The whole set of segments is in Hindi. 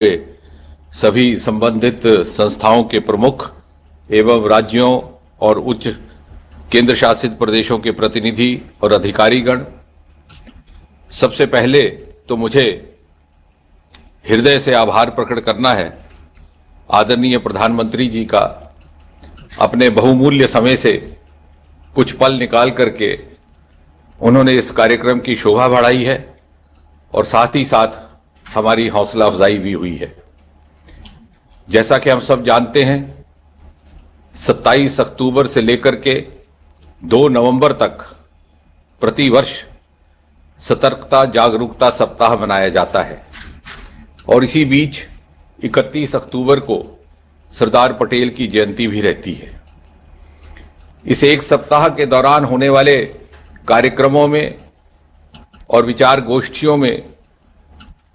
के सभी संबंधित संस्थाओं के प्रमुख एवं राज्यों और उच्च केंद्र शासित प्रदेशों के प्रतिनिधि और अधिकारीगण, सबसे पहले तो मुझे हृदय से आभार प्रकट करना है आदरणीय प्रधानमंत्री जी का। अपने बहुमूल्य समय से कुछ पल निकाल करके उन्होंने इस कार्यक्रम की शोभा बढ़ाई है और साथ ही साथ हमारी हौसला अफजाई भी हुई है। जैसा कि हम सब जानते हैं, 27 अक्टूबर से लेकर के 2 नवंबर तक प्रतिवर्ष सतर्कता जागरूकता सप्ताह मनाया जाता है और इसी बीच 31 अक्टूबर को सरदार पटेल की जयंती भी रहती है। इस एक सप्ताह के दौरान होने वाले कार्यक्रमों में और विचार गोष्ठियों में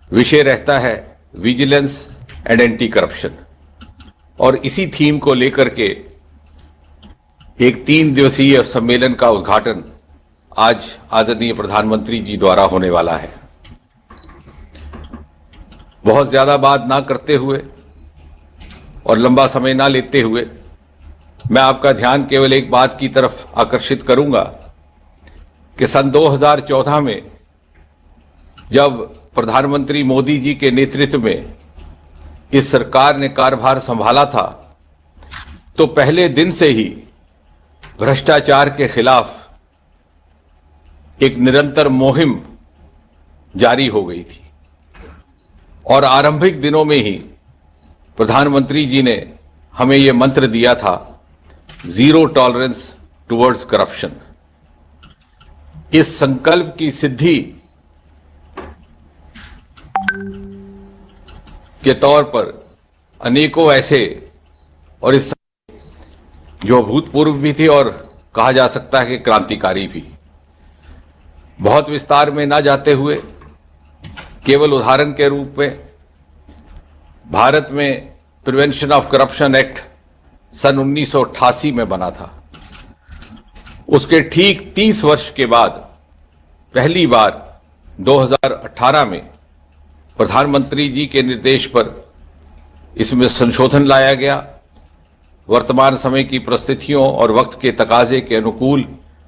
विषय रहता है विजिलेंस एंड एंटी करप्शन, और इसी थीम को लेकर के एक 3 दिवसीय सम्मेलन का उद्घाटन आज आदरणीय प्रधानमंत्री जी द्वारा होने वाला है। बहुत ज्यादा बात ना करते हुए और लंबा समय ना लेते हुए मैं आपका ध्यान केवल एक बात की तरफ आकर्षित करूंगा कि सन 2014 में जब प्रधानमंत्री मोदी जी के नेतृत्व में इस सरकार ने कार्यभार संभाला था, तो पहले दिन से ही भ्रष्टाचार के खिलाफ एक निरंतर मुहिम जारी हो गई थी और आरंभिक दिनों में ही प्रधानमंत्री जी ने हमें यह मंत्र दिया था, जीरो टॉलरेंस टुवर्ड्स करप्शन। इस संकल्प की सिद्धि के तौर पर अनेकों ऐसे और इस जो भूतपूर्व भी थे और कहा जा सकता है कि क्रांतिकारी भी। बहुत विस्तार में ना जाते हुए केवल उदाहरण के रूप में भारत में प्रिवेंशन ऑफ करप्शन एक्ट सन 1988 में बना था। उसके ठीक 30 वर्ष के बाद पहली बार 2018 में प्रधानमंत्री जी के निर्देश पर इसमें संशोधन लाया गया। वर्तमान समय की परिस्थितियों और वक्त के तकाजे के अनुकूल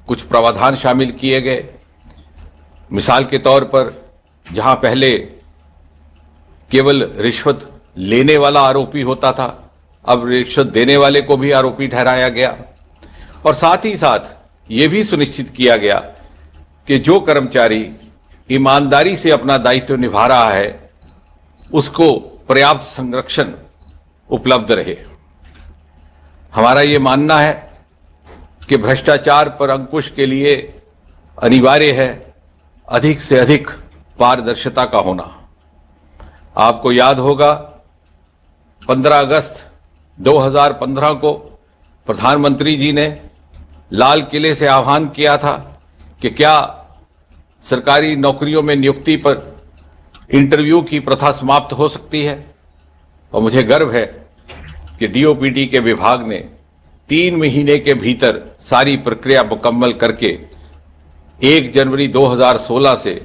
कुछ प्रावधान शामिल किए गए। मिसाल के तौर पर जहां पहले केवल रिश्वत लेने वाला आरोपी होता था, अब रिश्वत देने वाले को भी आरोपी ठहराया गया और साथ ही साथ ये भी सुनिश्चित किया गया कि जो कर्मचारी ईमानदारी से अपना दायित्व निभा रहा है उसको पर्याप्त संरक्षण उपलब्ध रहे। हमारा ये मानना है कि भ्रष्टाचार पर अंकुश के लिए अनिवार्य है अधिक से अधिक पारदर्शिता का होना। आपको याद होगा 15 अगस्त 2015 को प्रधानमंत्री जी ने लाल किले से आह्वान किया था कि क्या सरकारी नौकरियों में नियुक्ति पर इंटरव्यू की प्रथा समाप्त हो सकती है, और मुझे गर्व है कि डीओपीटी के विभाग ने 3 महीने के भीतर सारी प्रक्रिया मुकम्मल करके 1 जनवरी 2016 से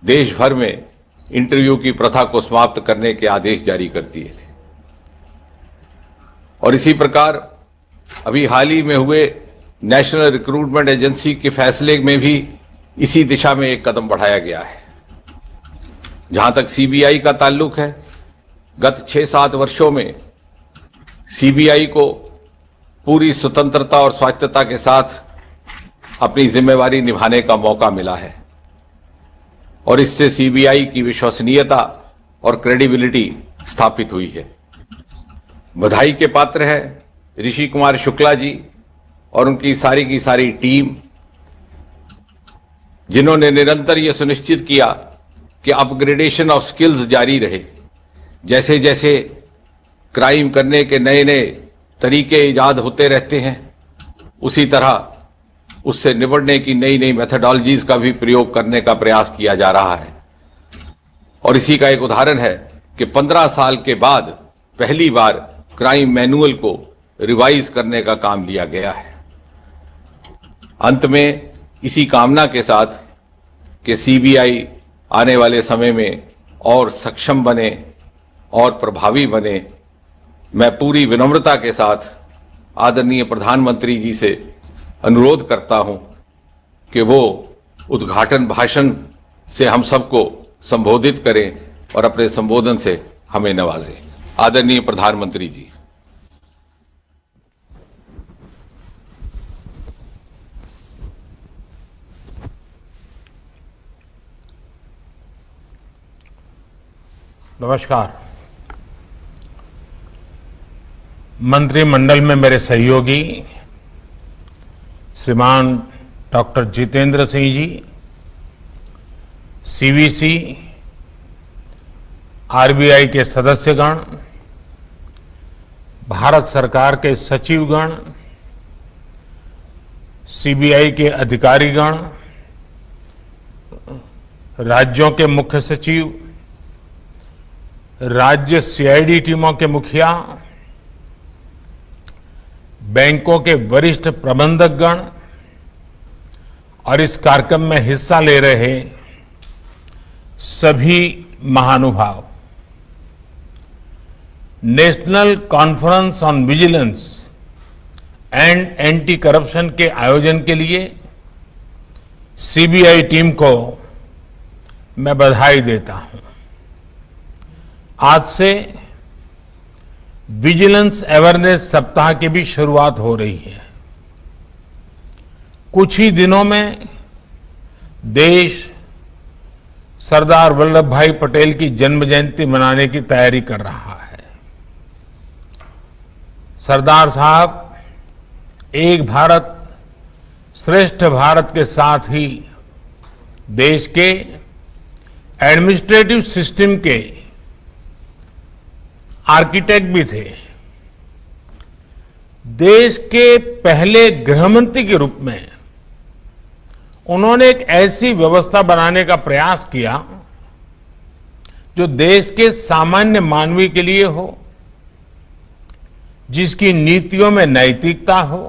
देश भर में इंटरव्यू की प्रथा को समाप्त करने के आदेश जारी कर दिए थे। और इसी प्रकार अभी हाल ही में हुए नेशनल रिक्रूटमेंट एजेंसी के फैसले में भी इसी दिशा में एक कदम बढ़ाया गया है। जहां तक सीबीआई का ताल्लुक है, गत 6-7 वर्षों में सीबीआई को पूरी स्वतंत्रता और स्वायत्तता के साथ अपनी जिम्मेवारी निभाने का मौका मिला है और इससे सीबीआई की विश्वसनीयता और क्रेडिबिलिटी स्थापित हुई है। बधाई के पात्र है ऋषि कुमार शुक्ला जी और उनकी सारी की सारी टीम, जिन्होंने निरंतर यह सुनिश्चित किया कि अपग्रेडेशन ऑफ स्किल्स जारी रहे। जैसे जैसे क्राइम करने के नए नए तरीके ईजाद होते रहते हैं, उसी तरह उससे निपटने की नई नई मेथडोलॉजीज का भी प्रयोग करने का प्रयास किया जा रहा है। और इसी का एक उदाहरण है कि 15 साल के बाद पहली बार क्राइम मैनुअल को रिवाइज करने का काम लिया गया है। अंत में इसी कामना के साथ कि सीबीआई आने वाले समय में और सक्षम बने, और प्रभावी बने, मैं पूरी विनम्रता के साथ आदरणीय प्रधानमंत्री जी से अनुरोध करता हूं कि वो उद्घाटन भाषण से हम सबको संबोधित करें और अपने संबोधन से हमें नवाजें। आदरणीय प्रधानमंत्री जी। नमस्कार। मंत्रिमंडल में मेरे सहयोगी श्रीमान doctor Jitendra Singh ji, CVC, RBI के सदस्यगण, भारत सरकार के सचिवगण, सीबीआई के अधिकारीगण, राज्यों के मुख्य सचिव, राज्य सीआईडी टीमों के मुखिया, बैंकों के वरिष्ठ प्रबंधकगण और इस कार्यक्रम में हिस्सा ले रहे सभी महानुभाव। National conference on vigilance and anti corruption के आयोजन के लिए सीबीआई टीम को मैं बधाई देता हूं। आज से विजिलेंस अवेयरनेस सप्ताह की भी शुरुआत हो रही है। कुछ ही दिनों में देश सरदार वल्लभ भाई पटेल की जन्म जयंती मनाने की तैयारी कर रहा है। सरदार साहब एक भारत श्रेष्ठ भारत के साथ ही देश के एडमिनिस्ट्रेटिव सिस्टम के आर्किटेक्ट भी थे। देश के पहले गृहमंत्री के रूप में उन्होंने एक ऐसी व्यवस्था बनाने का प्रयास किया जो देश के सामान्य मानवी के लिए हो, जिसकी नीतियों में नैतिकता हो।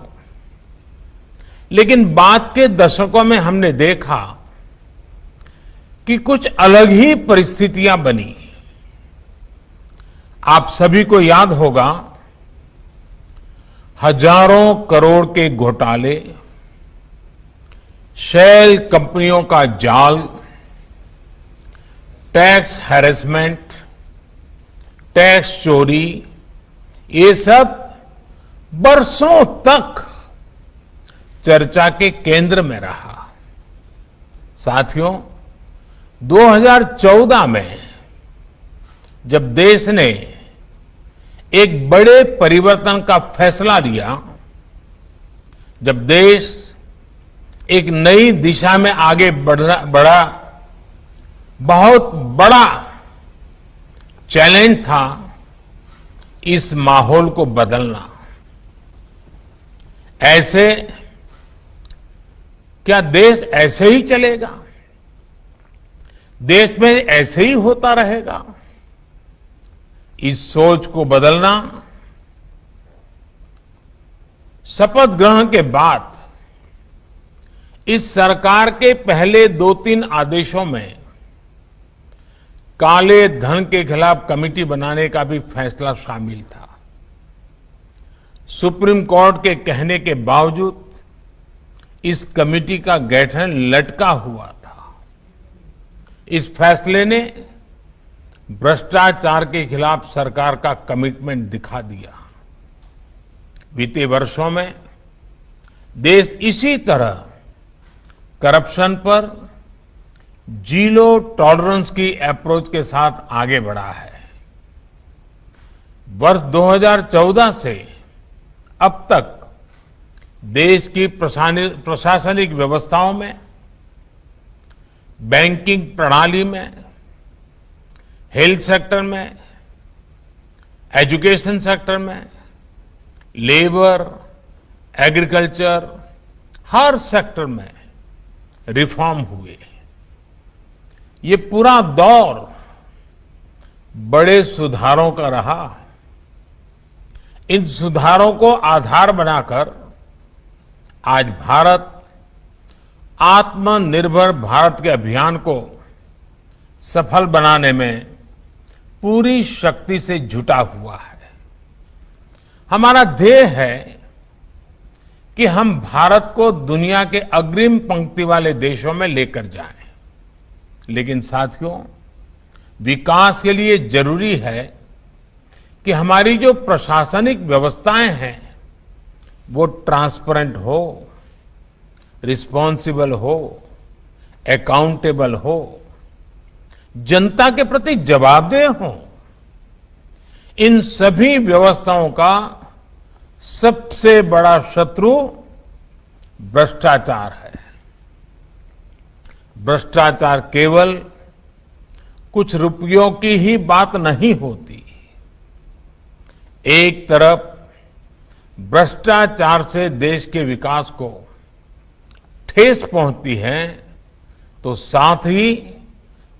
लेकिन बाद के दशकों में हमने देखा कि कुछ अलग ही परिस्थितियां बनी। आप सभी को याद होगा, हजारों करोड़ के घोटाले, शेल कंपनियों का जाल, टैक्स हैरेसमेंट, टैक्स चोरी, ये सब बरसों तक चर्चा के केंद्र में रहा। साथियों, 2014 में जब देश ने एक बड़े परिवर्तन का फैसला लिया, जब देश एक नई दिशा में आगे बढ़ा, बहुत बड़ा चैलेंज था इस माहौल को बदलना। ऐसे क्या देश ऐसे ही चलेगा? देश में ऐसे ही होता रहेगा? इस सोच को बदलना शपथ ग्रहण के बाद इस सरकार के पहले 2-3 आदेशों में काले धन के खिलाफ कमेटी बनाने का भी फैसला शामिल था। सुप्रीम कोर्ट के कहने के बावजूद इस कमेटी का गठन लटका हुआ था। इस फैसले ने भ्रष्टाचार के खिलाफ सरकार का कमिटमेंट दिखा दिया। बीते वर्षों में देश इसी तरह करप्शन पर जीरो टॉलरेंस की अप्रोच के साथ आगे बढ़ा है। वर्ष 2014 से अब तक देश की प्रशासनिक व्यवस्थाओं में, बैंकिंग प्रणाली में, हेल्थ सेक्टर में, एजुकेशन सेक्टर में, लेबर, एग्रीकल्चर, हर सेक्टर में रिफॉर्म हुए। ये पूरा दौर बड़े सुधारों का रहा। इन सुधारों को आधार बनाकर आज भारत आत्मनिर्भर भारत के अभियान को सफल बनाने में पूरी शक्ति से जुटा हुआ है। हमारा ध्येय है कि हम भारत को दुनिया के अग्रिम पंक्ति वाले देशों में लेकर जाएं। लेकिन साथियों, विकास के लिए जरूरी है कि हमारी जो प्रशासनिक व्यवस्थाएं हैं वो ट्रांसपेरेंट हो, रिस्पॉन्सिबल हो, अकाउंटेबल हो, जनता के प्रति जवाबदेह हो। इन सभी व्यवस्थाओं का सबसे बड़ा शत्रु भ्रष्टाचार है। भ्रष्टाचार केवल कुछ रुपयों की ही बात नहीं होती। एक तरफ भ्रष्टाचार से देश के विकास को ठेस पहुंचती है, तो साथ ही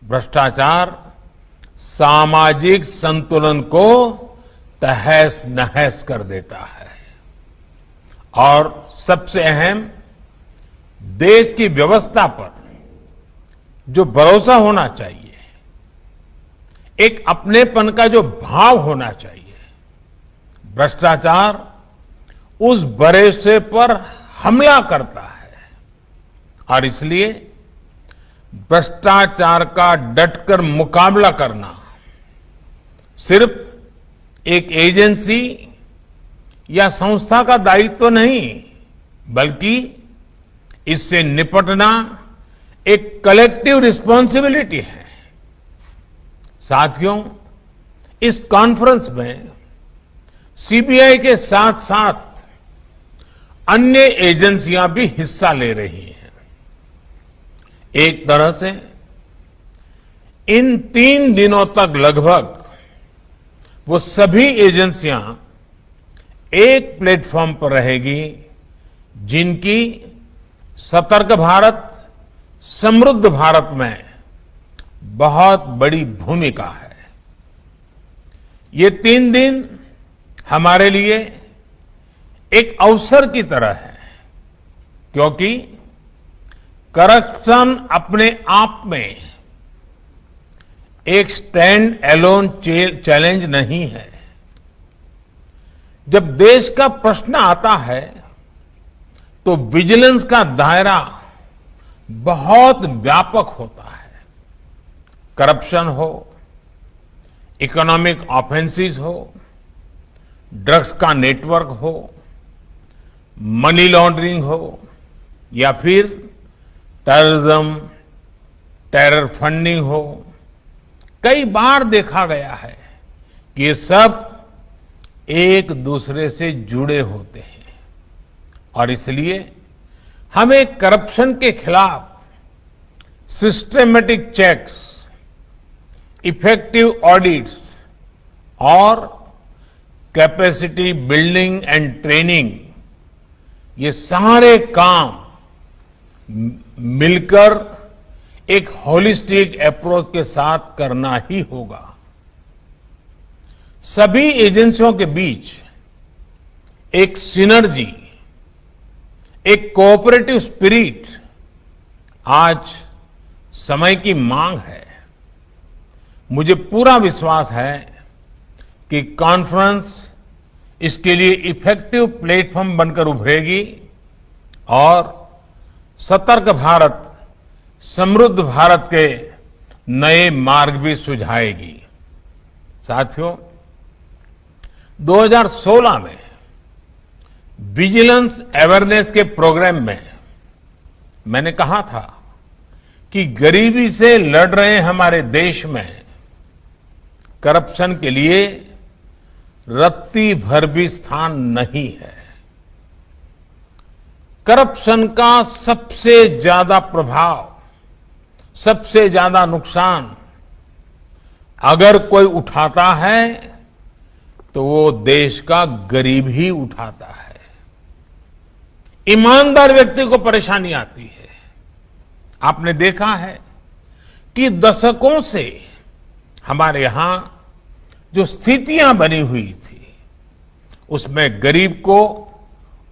भ्रष्टाचार सामाजिक संतुलन को तहस नहस कर देता है। और सबसे अहम, देश की व्यवस्था पर जो भरोसा होना चाहिए, एक अपनेपन का जो भाव होना चाहिए, भ्रष्टाचार उस भरोसे पर हमला करता है। और इसलिए भ्रष्टाचार का डटकर मुकाबला करना सिर्फ एक एजेंसी या संस्था का दायित्व नहीं, बल्कि इससे निपटना एक कलेक्टिव रिस्पॉन्सिबिलिटी है। साथियों, इस कॉन्फ्रेंस में सीबीआई के साथ साथ अन्य एजेंसियां भी हिस्सा ले रही हैं। एक तरह से इन 3 दिनों तक लगभग वो सभी एजेंसियां एक प्लेटफॉर्म पर रहेगी जिनकी सतर्क भारत, समृद्ध भारत में बहुत बड़ी भूमिका है। ये 3 दिन हमारे लिए एक अवसर की तरह है, क्योंकि करप्शन अपने आप में एक स्टैंड एलोन चैलेंज नहीं है। जब देश का प्रश्न आता है तो विजिलेंस का दायरा बहुत व्यापक होता है। करप्शन हो, इकोनॉमिक ऑफेंसेस हो, ड्रग्स का नेटवर्क हो, मनी लॉन्ड्रिंग हो, या फिर टेररिज्म, टेरर फंडिंग हो, कई बार देखा गया है कि ये सब एक दूसरे से जुड़े होते हैं। और इसलिए हमें करप्शन के खिलाफ सिस्टेमेटिक चेक्स, इफेक्टिव ऑडिट्स और कैपेसिटी बिल्डिंग एंड ट्रेनिंग, ये सारे काम मिलकर एक होलिस्टिक अप्रोच के साथ करना ही होगा। सभी एजेंसियों के बीच एक सिनर्जी, एक कोऑपरेटिव स्पिरिट आज समय की मांग है। मुझे पूरा विश्वास है कि कॉन्फ्रेंस इसके लिए इफेक्टिव प्लेटफॉर्म बनकर उभरेगी और सतर्क भारत, समृद्ध भारत के नए मार्ग भी सुझाएगी। साथियों, 2016 में विजिलेंस अवेयरनेस के प्रोग्राम में मैंने कहा था कि गरीबी से लड़ रहे हमारे देश में करप्शन के लिए रत्ती भर भी स्थान नहीं है। करप्शन का सबसे ज्यादा प्रभाव, सबसे ज्यादा नुकसान अगर कोई उठाता है तो वो देश का गरीब ही उठाता है। ईमानदार व्यक्ति को परेशानी आती है। आपने देखा है कि दशकों से हमारे यहां जो स्थितियां बनी हुई थी, उसमें गरीब को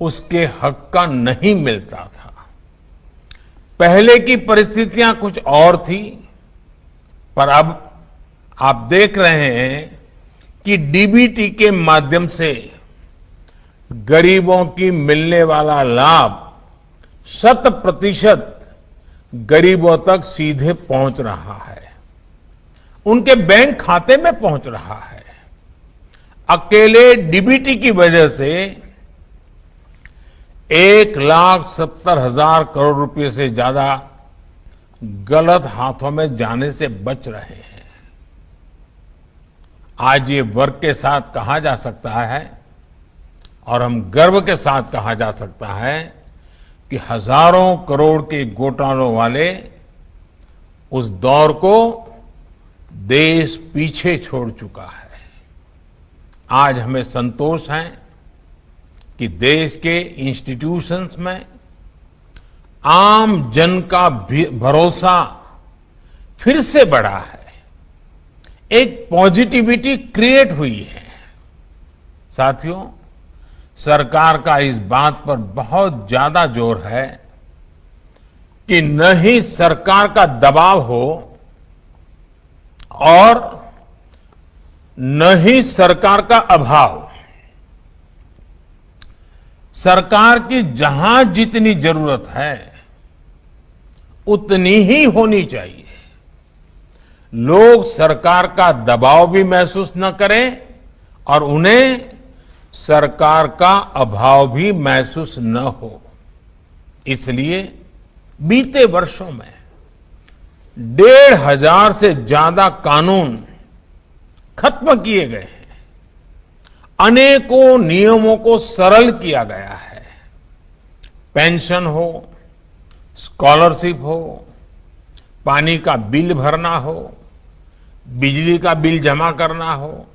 उसके हक का नहीं मिलता था। पहले की परिस्थितियां कुछ और थी, पर अब आप देख रहे हैं कि डीबीटी के माध्यम से गरीबों की मिलने वाला लाभ 100% गरीबों तक सीधे पहुंच रहा है, उनके बैंक खाते में पहुंच रहा है। अकेले डीबीटी की वजह से 1,70,000 करोड़ रुपए से ज्यादा गलत हाथों में जाने से बच रहे हैं। आज ये वर्ग के साथ कहा जा सकता है और हम गर्व के साथ कहा जा सकता है कि हजारों करोड़ के घोटालों वाले उस दौर को देश पीछे छोड़ चुका है। आज हमें संतोष है कि देश के इंस्टीट्यूशंस में आम जन का भरोसा फिर से बढ़ा है, एक पॉजिटिविटी क्रिएट हुई है। साथियों, सरकार का इस बात पर बहुत ज्यादा जोर है कि न ही सरकार का दबाव हो और न ही सरकार का अभाव। सरकार की जहां जितनी जरूरत है उतनी ही होनी चाहिए। लोग सरकार का दबाव भी महसूस न करें और उन्हें सरकार का अभाव भी महसूस न हो। इसलिए बीते वर्षों में 1,500 से ज्यादा कानून खत्म किए गए हैं, अनेकों नियमों को सरल किया गया है। पेंशन हो, स्कॉलरशिप हो, पानी का बिल भरना हो, बिजली का बिल जमा करना हो,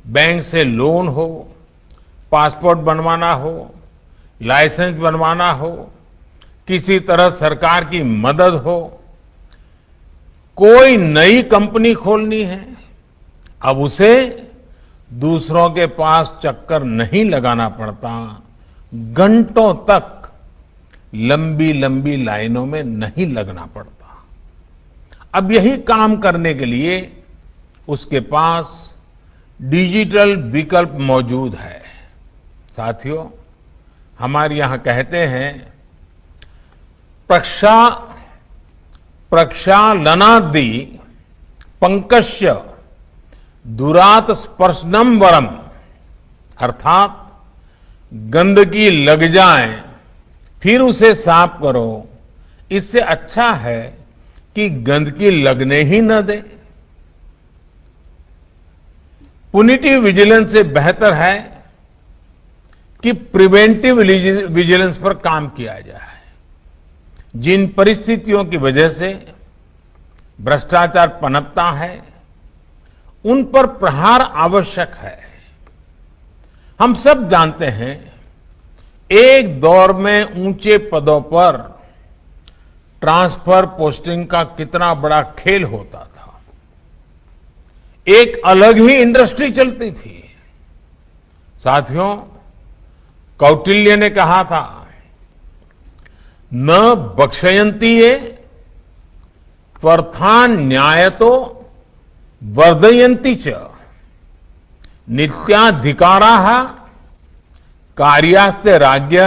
बैंक से लोन हो, पासपोर्ट बनवाना हो, लाइसेंस बनवाना हो, किसी तरह सरकार की मदद हो, कोई नई कंपनी खोलनी है, अब उसे दूसरों के पास चक्कर नहीं लगाना पड़ता, घंटों तक लंबी लंबी लाइनों में नहीं लगना पड़ता। अब यही काम करने के लिए उसके पास डिजिटल विकल्प मौजूद है। साथियों, हमारे यहां कहते हैं प्रक्षालनादि पंकस्य दुरात स्पर्शनम वरम, अर्थात गंदगी लग जाए फिर उसे साफ करो, इससे अच्छा है कि गंदगी लगने ही न दे। पुनिटिव विजिलेंस से बेहतर है कि प्रिवेंटिव विजिलेंस पर काम किया जाए। जिन परिस्थितियों की वजह से भ्रष्टाचार पनपता है उन पर प्रहार आवश्यक है। हम सब जानते हैं एक दौर में ऊंचे पदों पर ट्रांसफर पोस्टिंग का कितना बड़ा खेल होता था, एक अलग ही इंडस्ट्री चलती थी। साथियों, कौटिल्य ने कहा था, न बक्षयंती ये त्वर्थान न्याय तो वर्धयंती च, नित्याधिकारा कार्यास्ते राज्य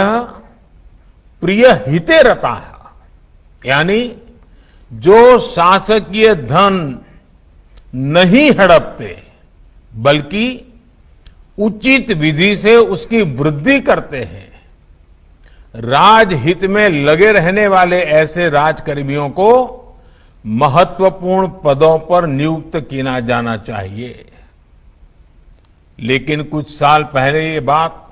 प्रिय हिते रता है। यानी जो शासकीय धन नहीं हड़पते बल्कि उचित विधि से उसकी वृद्धि करते हैं, राजहित में लगे रहने वाले ऐसे राजकर्मियों को महत्वपूर्ण पदों पर नियुक्त किया जाना चाहिए। लेकिन कुछ साल पहले ये बात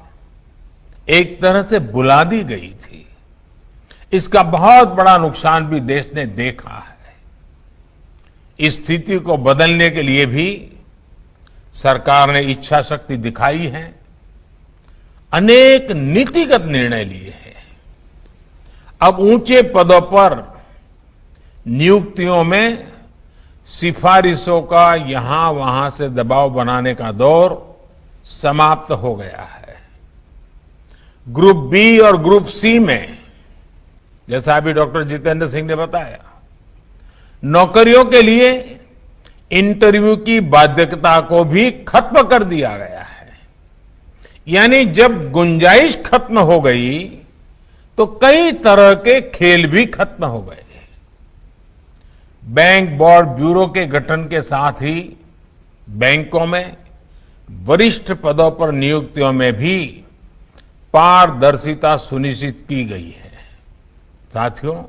एक तरह से बुला दी गई थी। इसका बहुत बड़ा नुकसान भी देश ने देखा है। इस स्थिति को बदलने के लिए भी सरकार ने इच्छा शक्ति दिखाई है, अनेक नीतिगत निर्णय लिए हैं। अब ऊंचे पदों पर नियुक्तियों में सिफारिशों का यहां वहां से दबाव बनाने का दौर समाप्त हो गया है। ग्रुप बी और ग्रुप सी में, जैसा अभी डॉक्टर जितेंद्र सिंह ने बताया, नौकरियों के लिए इंटरव्यू की बाध्यता को भी खत्म कर दिया गया है। यानी जब गुंजाइश खत्म हो गई तो कई तरह के खेल भी खत्म हो गए। बैंक बोर्ड ब्यूरो के गठन के साथ ही बैंकों में वरिष्ठ पदों पर नियुक्तियों में भी पारदर्शिता सुनिश्चित की गई है। साथियों,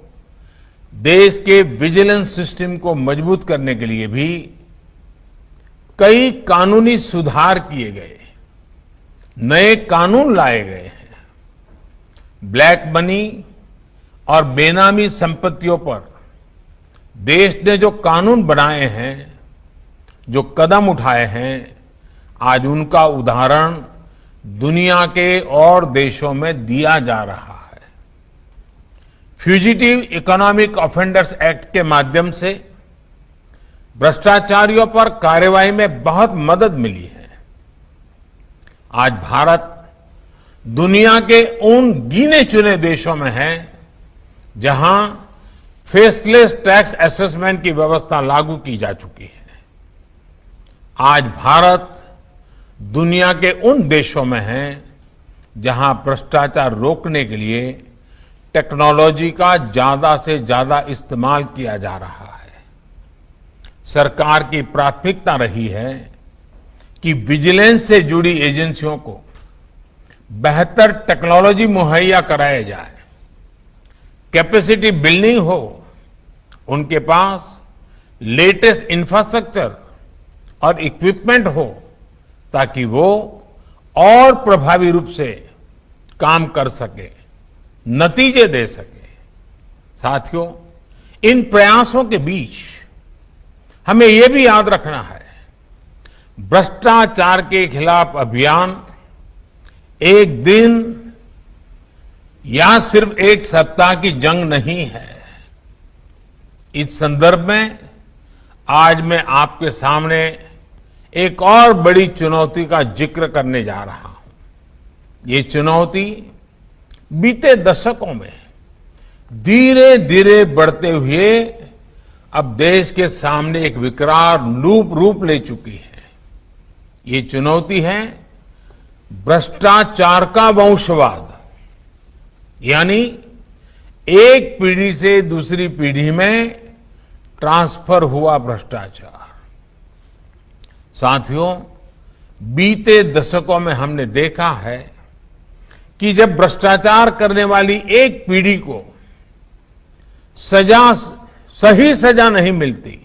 देश के विजिलेंस सिस्टम को मजबूत करने के लिए भी कई कानूनी सुधार किए गए, नए कानून लाए गए हैं। ब्लैक मनी और बेनामी संपत्तियों पर देश ने जो कानून बनाए हैं, जो कदम उठाए हैं, आज उनका उदाहरण दुनिया के और देशों में दिया जा रहा है। फ्यूजिटिव इकोनॉमिक ऑफेंडर्स एक्ट के माध्यम से भ्रष्टाचारियों पर कार्रवाई में बहुत मदद मिली है। आज भारत दुनिया के उन गिने चुने देशों में है जहां फेसलेस टैक्स असेसमेंट की व्यवस्था लागू की जा चुकी है। आज भारत दुनिया के उन देशों में है जहां भ्रष्टाचार रोकने के लिए टेक्नोलॉजी का ज्यादा से ज्यादा इस्तेमाल किया जा रहा है। सरकार की प्राथमिकता रही है कि विजिलेंस से जुड़ी एजेंसियों को बेहतर टेक्नोलॉजी मुहैया कराया जाए, कैपेसिटी बिल्डिंग हो, उनके पास लेटेस्ट इंफ्रास्ट्रक्चर और इक्विपमेंट हो ताकि वो और प्रभावी रूप से काम कर सके, नतीजे दे सके। साथियों, इन प्रयासों के बीच हमें यह भी याद रखना है, भ्रष्टाचार के खिलाफ अभियान एक दिन या सिर्फ एक सप्ताह की जंग नहीं है। इस संदर्भ में आज मैं आपके सामने एक और बड़ी चुनौती का जिक्र करने जा रहा हूं। ये चुनौती बीते दशकों में धीरे धीरे बढ़ते हुए अब देश के सामने एक विकराल रूप ले चुकी है। ये चुनौती है भ्रष्टाचार का वंशवाद, यानी एक पीढ़ी से दूसरी पीढ़ी में ट्रांसफर हुआ भ्रष्टाचार। साथियों, बीते दशकों में हमने देखा है कि जब भ्रष्टाचार करने वाली एक पीढ़ी को सही सजा नहीं मिलती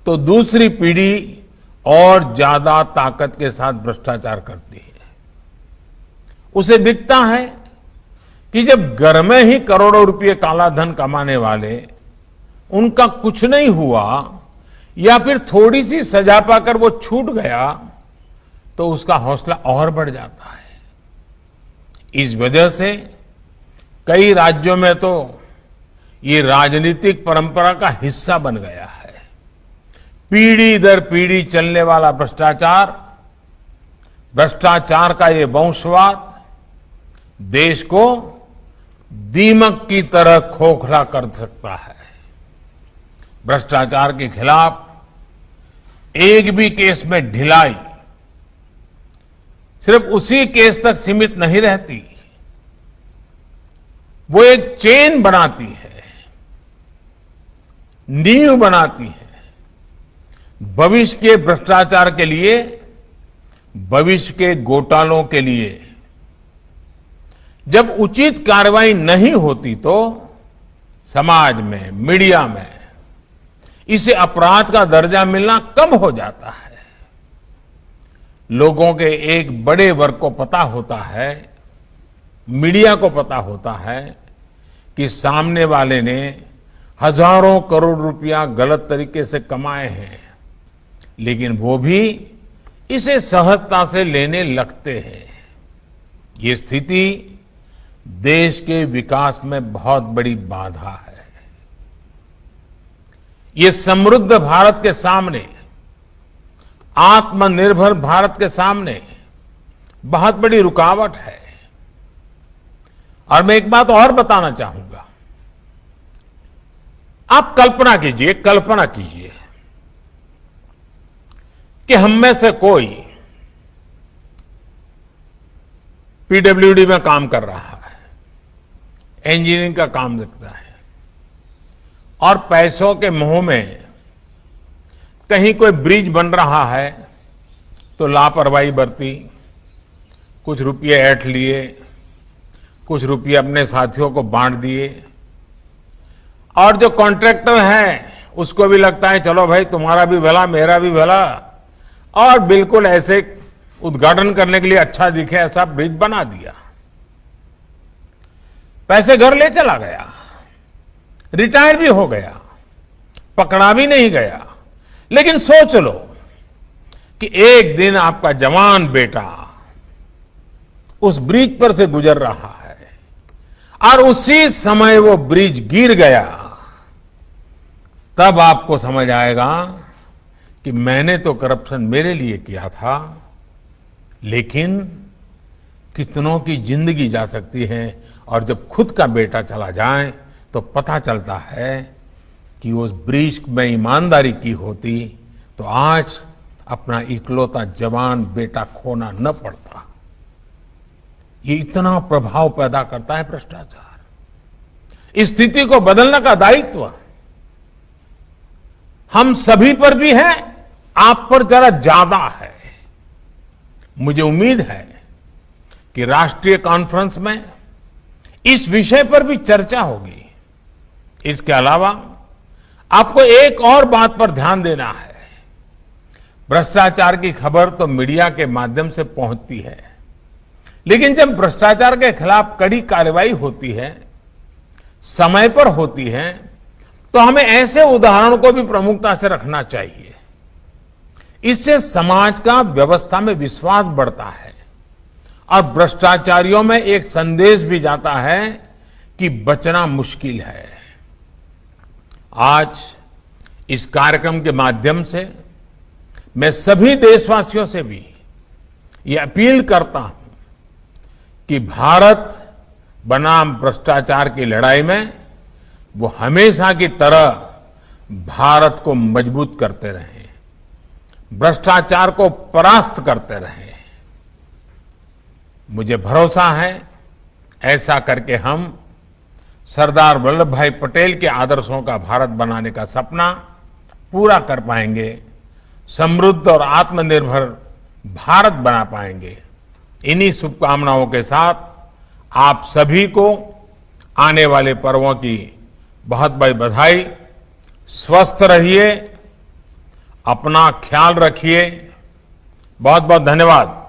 तो दूसरी पीढ़ी और ज्यादा ताकत के साथ भ्रष्टाचार करती है। उसे दिखता है कि जब घर में ही करोड़ों रुपए काला धन कमाने वाले उनका कुछ नहीं हुआ या फिर थोड़ी सी सजा पाकर वो छूट गया तो उसका हौसला और बढ़ जाता है। इस वजह से कई राज्यों में तो ये राजनीतिक परंपरा का हिस्सा बन गया है। पीढ़ी दर पीढ़ी चलने वाला भ्रष्टाचार का ये वंशवाद देश को दीमक की तरह खोखला कर सकता है। भ्रष्टाचार के खिलाफ एक भी केस में ढिलाई सिर्फ उसी केस तक सीमित नहीं रहती, वो एक चेन बनाती है, नींव बनाती है भविष्य के भ्रष्टाचार के लिए, भविष्य के घोटालों के लिए। जब उचित कार्रवाई नहीं होती तो समाज में, मीडिया में इसे अपराध का दर्जा मिलना कम हो जाता है। लोगों के एक बड़े वर्ग को पता होता है, मीडिया को पता होता है कि सामने वाले ने हजारों करोड़ रुपया गलत तरीके से कमाए हैं, लेकिन वो भी इसे सहजता से लेने लगते हैं। ये स्थिति देश के विकास में बहुत बड़ी बाधा है। ये समृद्ध भारत के सामने, आत्मनिर्भर भारत के सामने बहुत बड़ी रुकावट है। और मैं एक बात और बताना चाहूंगा। आप कल्पना कीजिए कि हम में से कोई पीडब्ल्यूडी में काम कर रहा है, इंजीनियरिंग का काम देखता है और पैसों के मोह में कहीं कोई ब्रिज बन रहा है तो लापरवाही बरती, कुछ रुपये ऐंठ लिए, कुछ रुपये अपने साथियों को बांट दिए और जो कॉन्ट्रैक्टर है उसको भी लगता है चलो भाई तुम्हारा भी भला मेरा भी भला, और बिल्कुल ऐसे उद्घाटन करने के लिए अच्छा दिखे ऐसा ब्रिज बना दिया। पैसे घर ले चला गया, रिटायर भी हो गया, पकड़ा भी नहीं गया। लेकिन सोच लो कि एक दिन आपका जवान बेटा उस ब्रिज पर से गुजर रहा है और उसी समय वो ब्रिज गिर गया, तब आपको समझ आएगा कि मैंने तो करप्शन मेरे लिए किया था, लेकिन कितनों की जिंदगी जा सकती है और जब खुद का बेटा चला जाए तो पता चलता है कि उस ब्रिज में ईमानदारी की होती तो आज अपना इकलौता जवान बेटा खोना न पड़ता। ये इतना प्रभाव पैदा करता है भ्रष्टाचार। इस स्थिति को बदलने का दायित्व हम सभी पर भी है, आप पर जरा ज्यादा है। मुझे उम्मीद है कि राष्ट्रीय कॉन्फ्रेंस में इस विषय पर भी चर्चा होगी। इसके अलावा आपको एक और बात पर ध्यान देना है। भ्रष्टाचार की खबर तो मीडिया के माध्यम से पहुंचती है, लेकिन जब भ्रष्टाचार के खिलाफ कड़ी कार्रवाई होती है, समय पर होती है, तो हमें ऐसे उदाहरणों को भी प्रमुखता से रखना चाहिए। इससे समाज का व्यवस्था में विश्वास बढ़ता है और भ्रष्टाचारियों में एक संदेश भी जाता है कि बचना मुश्किल है। आज इस कार्यक्रम के माध्यम से मैं सभी देशवासियों से भी ये अपील करता हूं कि भारत बनाम भ्रष्टाचार की लड़ाई में वो हमेशा की तरह भारत को मजबूत करते रहें, भ्रष्टाचार को परास्त करते रहें। मुझे भरोसा है ऐसा करके हम सरदार वल्लभ भाई पटेल के आदर्शों का भारत बनाने का सपना पूरा कर पाएंगे, समृद्ध और आत्मनिर्भर भारत बना पाएंगे। इन्हीं शुभकामनाओं के साथ आप सभी को आने वाले पर्वों की बहुत बहुत बधाई। स्वस्थ रहिए, अपना ख्याल रखिए। बहुत बहुत धन्यवाद।